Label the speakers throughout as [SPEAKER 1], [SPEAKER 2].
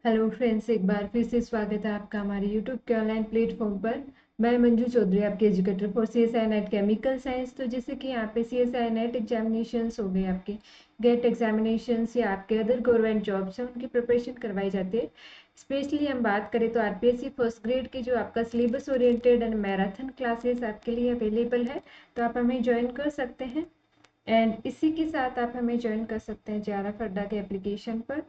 [SPEAKER 1] Hello friends, एक बार फिर से स्वागत है आपका हमारे यूट्यूब के ऑनलाइन प्लेटफॉर्म पर। मैं मंजू चौधरी, आपके educator for CSI net chemical science. तो जैसे कि यहाँ पे CSI नेट एग्जामिनेशंस हो गए, आपके गेट एग्जामिनेशंस या आपके अदर गवर्नमेंट जॉब्स हैं, उनकी प्रिपरेशन करवाई जाती है। स्पेशली हम बात करें तो RPSC फर्स्ट ग्रेड की जो आपका syllabus oriented and marathon classes आपके लिए अवेलेबल है, तो आप हमें ज्वाइन कर सकते हैं। एंड इसी के साथ आप हमें ज्वाइन कर सकते हैं JRF अड्डा के एप्लीकेशन पर,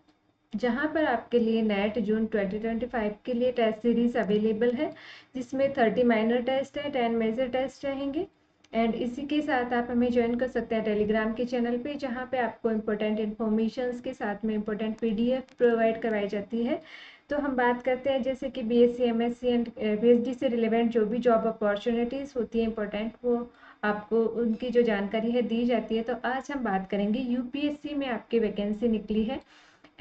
[SPEAKER 1] जहाँ पर आपके लिए नेट जून 2025 के लिए टेस्ट सीरीज अवेलेबल है, जिसमें 30 माइनर टेस्ट है, 10 मेजर टेस्ट रहेंगे। एंड इसी के साथ आप हमें ज्वाइन कर सकते हैं टेलीग्राम के चैनल पे, जहाँ पे आपको इम्पोर्टेंट इन्फॉर्मेशन के साथ में इम्पोर्टेंट PDF प्रोवाइड करवाई जाती है। तो हम बात करते हैं जैसे कि BSc MSc एंड PhD से रिलेवेंट जो भी जॉब अपॉर्चुनिटीज़ होती है इम्पोर्टेंट, वो आपको उनकी जो जानकारी है दी जाती है। तो आज हम बात करेंगे UPSC में आपकी वैकेंसी निकली है,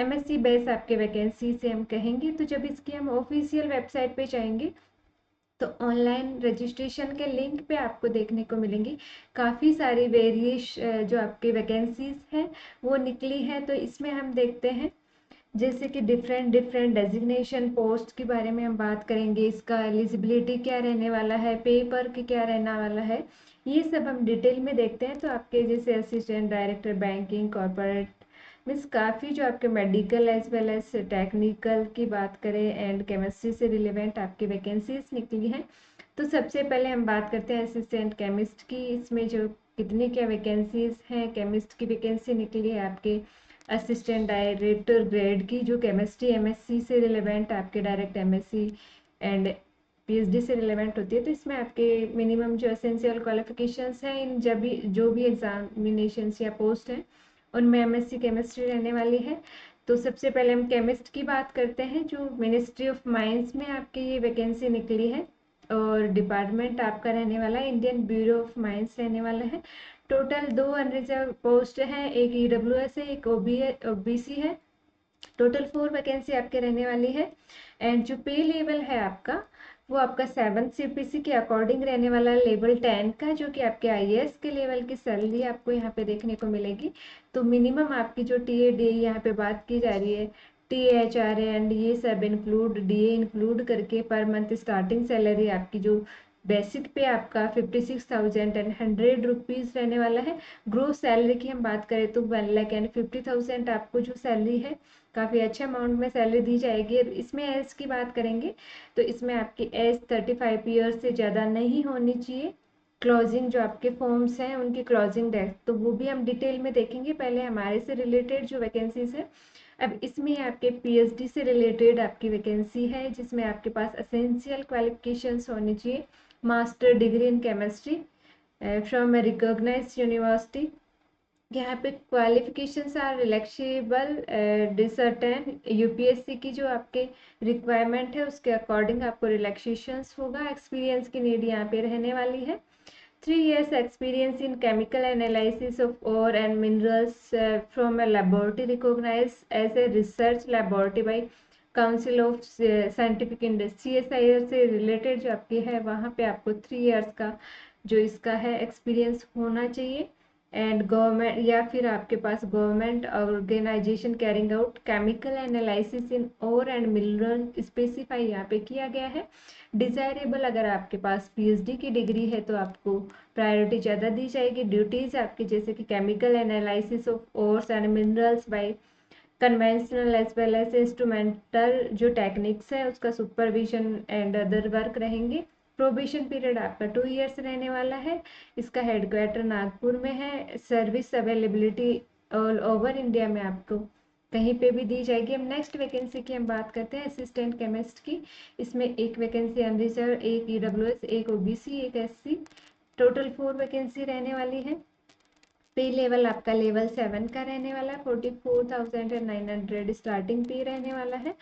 [SPEAKER 1] MSc बेस आपके वैकेंसी से हम कहेंगे। तो जब इसकी हम ऑफिशियल वेबसाइट पे जाएंगे तो ऑनलाइन रजिस्ट्रेशन के लिंक पे आपको देखने को मिलेंगी काफ़ी सारी वेरिएश जो आपके वैकेंसीज हैं वो निकली है। तो इसमें हम देखते हैं जैसे कि डिफरेंट डिफरेंट डेजिग्नेशन पोस्ट के बारे में हम बात करेंगे, इसका एलिजिबिलिटी क्या रहने वाला है, पेपर के क्या रहने वाला है, ये सब हम डिटेल में देखते हैं। तो आपके जैसे assistant director banking corporate means काफ़ी जो आपके medical as well as technical की बात करें एंड केमिस्ट्री से रिलेवेंट आपकी वैकेंसीज निकली हैं। तो सबसे पहले हम बात करते हैं असिस्टेंट केमिस्ट की। इसमें जो कितनी क्या वैकेंसीज हैं, केमिस्ट की वैकेंसी निकली है आपके असिस्टेंट डायरेक्टर ग्रेड की, जो केमिस्ट्री MSc से रिलेवेंट आपके डायरेक्ट MSc एंड PhD से रिलेवेंट होती है। तो इसमें आपके मिनिमम जो एसेंशियल क्वालिफिकेशंस हैं इन जब भी जो भी एग्जामिनेशंस या पोस्ट हैं उनमें MSc केमिस्ट्री रहने वाली है। तो सबसे पहले हम केमिस्ट की बात करते हैं, जो मिनिस्ट्री ऑफ माइंस में आपकी ये वैकेंसी निकली है और डिपार्टमेंट आपका रहने वाला है इंडियन ब्यूरो ऑफ माइंस रहने वाला है। टोटल 2 अनरिजर्व पोस्ट हैं, एक EWS है, एक OBC है। टोटल 4 वैकेंसी आपके रहने वाली है। एंड जो पे लेवल है आपका, वो आपका 7th CPC के अकॉर्डिंग रहने वाला है, लेवल 10 का, जो कि आपके IAS के लेवल की सैलरी आपको यहाँ पे देखने को मिलेगी। तो मिनिमम आपकी जो TADA यहाँ पे बात की जा रही है, THRA एंड ये सब इंक्लूड DA इंक्लूड करके पर मंथ स्टार्टिंग सैलरी आपकी जो बेसिक पे आपका 56,100 रहने वाला है। ग्रोस सैलरी की हम बात करें तो 1,50,000 आपको जो सैलरी है काफ़ी अच्छे अमाउंट में सैलरी दी जाएगी। अब इसमें एज की बात करेंगे तो इसमें आपकी एज 35 ईयर्स से ज़्यादा नहीं होनी चाहिए। क्लोजिंग जो आपके फॉर्म्स हैं उनकी क्लोजिंग डेट तो वो भी हम डिटेल में देखेंगे, पहले हमारे से रिलेटेड जो वैकेंसीज है। अब इसमें आपके PhD से रिलेटेड आपकी वैकेंसी है, जिसमें आपके पास असेंशियल क्वालिफिकेशंस होनी चाहिए, master degree in chemistry from a recognised university. यहाँ पे qualifications are relaxable discretion. UPSC की जो आपके रिक्वायरमेंट है उसके अकॉर्डिंग आपको रिलैक्सेशंस होगा। एक्सपीरियंस की नीड यहाँ पे रहने वाली है। 3 years experience in chemical analysis of ore and minerals from a laboratory recognized as a research laboratory by Council of Scientific Industry। CSIR से रिलेटेड जो आपकी है वहाँ पे आपको 3 years का जो इसका है एक्सपीरियंस होना चाहिए। एंड गवर्नमेंट या फिर आपके पास government organisation carrying out chemical analysis in ore and mineral specify यहाँ पे किया गया है। डिजायरेबल अगर आपके पास PhD की डिग्री है तो आपको प्रायोरिटी ज़्यादा दी जाएगी। ड्यूटीज़ आपकी जैसे कि chemical analysis of ores and minerals by conventional as well as instrumental जो टेक्निक्स है उसका सुपरविजन एंड अदर वर्क रहेंगे। प्रोबेशन पीरियड आपका 2 years रहने वाला है। इसका हेडक्वार्टर नागपुर में है। Service availability all over India में आपको कहीं पे भी दी जाएगी। अब नेक्स्ट वैकेंसी की हम बात करते हैं असिस्टेंट केमिस्ट की। इसमें एक वैकेंसी अनरिजर्व, एक EWS, एक OBC, एक SC, टोटल 4 वैकेंसी रहने वाली है। पे लेवल आपका लेवल 7 का रहने वाला है। 44,900 स्टार्टिंग पे रहने वाला है।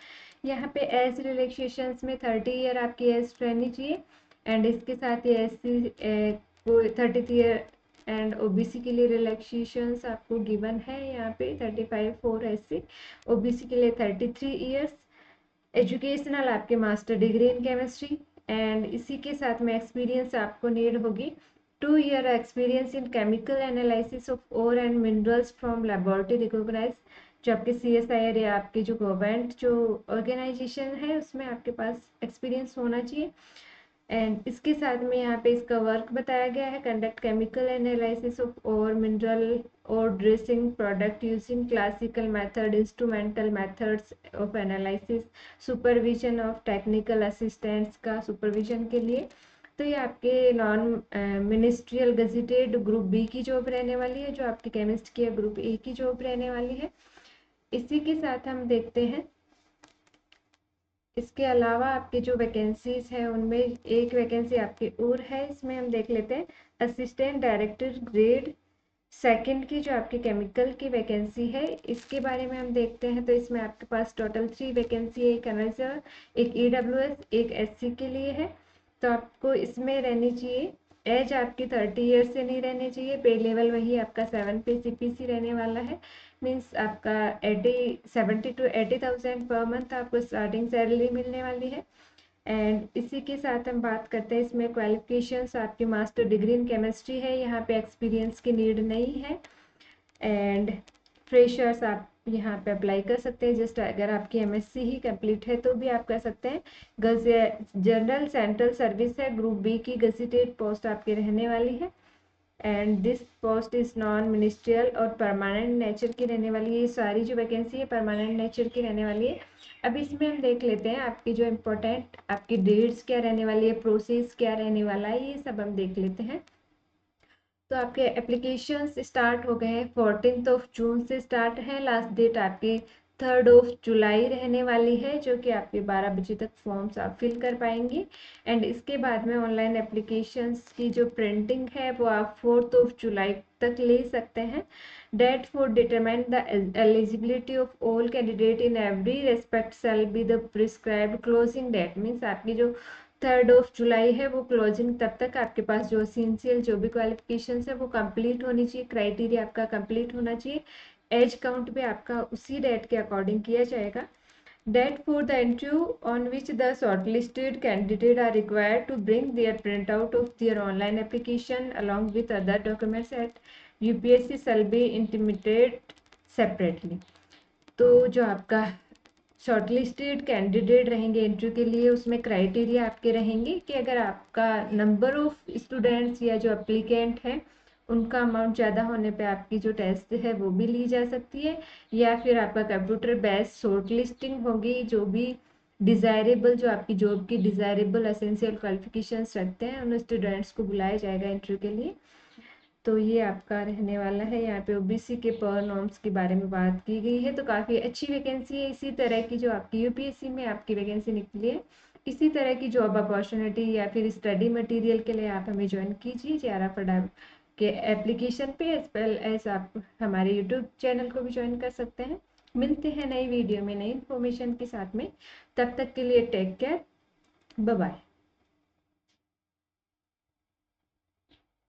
[SPEAKER 1] यहाँ पे एज रिलैक्सेशंस में 30 ईयर आपकी एज रहनी चाहिए। एंड इसके साथ ही SC को 30 ईयर एंड OBC के लिए रिलैक्सेशंस आपको गिवन है यहाँ पे 35 फॉर SC, OBC के लिए 33 ईयर्स। एजुकेशनल आपके master degree in chemistry and इसी के साथ में एक्सपीरियंस आपको नीड होगी 2 year experience in chemical analysis of ore and minerals from laboratory recognise जो आपके CSIR या आपके जो गवर्नमेंट जो ऑर्गेनाइजेशन है उसमें आपके पास एक्सपीरियंस होना चाहिए। एंड इसके साथ में यहाँ पे इसका वर्क बताया गया है, conduct chemical analysis of ore mineral ore dressing product using classical method, instrumental methods of analysis, supervision of technical assistants का सुपरविजन के लिए। तो ये आपके non ministerial gazetted group B की जॉब रहने वाली है, जो आपके केमिस्ट की ग्रुप ए की जॉब रहने वाली है। इसी के साथ हम देखते हैं, इसके अलावा आपके जो वैकेंसीज है उनमें एक वैकेंसी आपकी और है, इसमें हम देख लेते हैं असिस्टेंट डायरेक्टर ग्रेड सेकंड की जो आपकी केमिकल की वैकेंसी है, इसके बारे में हम देखते हैं। तो इसमें आपके पास टोटल 3 वैकेंसी है, एक एनर्जर, एक EWS, एक SC के लिए है। तो आपको इसमें रहनी चाहिए एज आपकी 30 ईयर्स से नहीं रहनी चाहिए, पे लेवल वही आपका 7 पे CPC रहने वाला है, मीन्स आपका 70 to 80,000 पर मंथ आपको स्टार्टिंग सैलरी मिलने वाली है। एंड इसी के साथ हम बात करते हैं, इसमें क्वालिफिकेशंस आपकी मास्टर डिग्री इन केमिस्ट्री है, यहाँ पे एक्सपीरियंस की नीड नहीं है। एंड फ्रेशर्स आप यहाँ पे अप्लाई कर सकते हैं, जस्ट अगर आपकी MSc ही कंप्लीट है तो भी आप कर सकते हैं। जनरल सेंट्रल सर्विस है, ग्रुप बी की गजेटेड पोस्ट आपकी रहने वाली है। And this post is non ministerial और परमानेंट नेचर की रहने वाली है। ये सारी जो वैकेंसी है परमानेंट नेचर की रहने वाली है। अब इसमें हम देख लेते हैं आपकी जो इम्पोर्टेंट आपकी डेट्स क्या रहने वाली है, प्रोसेस क्या रहने वाला है, ये सब हम देख लेते हैं। तो आपके एप्लीकेशंस स्टार्ट हो गए हैं, 14 जून से स्टार्ट है, लास्ट डेट आपकी 3 जुलाई रहने वाली है, जो कि आपके 12 बजे तक फॉर्म्स आप फिल कर पाएंगे। एंड इसके बाद में ऑनलाइन एप्लीकेशंस की जो प्रिंटिंग है वो आप 4 जुलाई तक ले सकते हैं। Date for determine the eligibility of all candidate in every respect shall be the prescribed closing date, means आपकी जो 3 जुलाई है वो क्लोजिंग, तब तक आपके पास जो एसेंशियल जो भी क्वालिफिकेशन है वो कंप्लीट होनी चाहिए, क्राइटेरिया आपका कंप्लीट होना चाहिए। एज काउंट भी आपका उसी डेट के अकॉर्डिंग किया जाएगा। Date for the interview on which the shortlisted candidate are required to bring their print out of their online application along with other documents at UPSC shall be intimated separately. तो जो आपका shortlisted candidate रहेंगे interview के लिए, उसमें criteria आपके रहेंगे कि अगर आपका नंबर ऑफ स्टूडेंट्स या जो एप्लीकेंट हैं उनका अमाउंट ज़्यादा होने पे आपकी जो टेस्ट है वो भी ली जा सकती है, या फिर आपका कंप्यूटर बेस्ड शॉर्ट लिस्टिंग होगी, जो भी डिज़ायरेबल जो आपकी जॉब की डिज़ायरेबल एसेंशियल क्वालिफिकेशंस रखते हैं उन स्टूडेंट्स को बुलाया जाएगा इंटरव्यू के लिए। तो ये आपका रहने वाला है। यहाँ पे OBC के पर नॉर्म्स के बारे में बात की गई है, तो काफ़ी अच्छी वैकेंसी है। इसी तरह की जो आपकी UPSC में आपकी वैकेंसी निकली है, इसी तरह की जॉब अपॉर्चुनिटी या फिर स्टडी मटेरियल के लिए आप हमें ज्वाइन कीजिए JRF अडाप के एप्लीकेशन पे, एज वेल एज आप हमारे यूट्यूब चैनल को भी ज्वाइन कर सकते हैं। मिलते हैं नई वीडियो में नई इन्फॉर्मेशन के साथ में, तब तक के लिए टेक केयर, बाय बाय।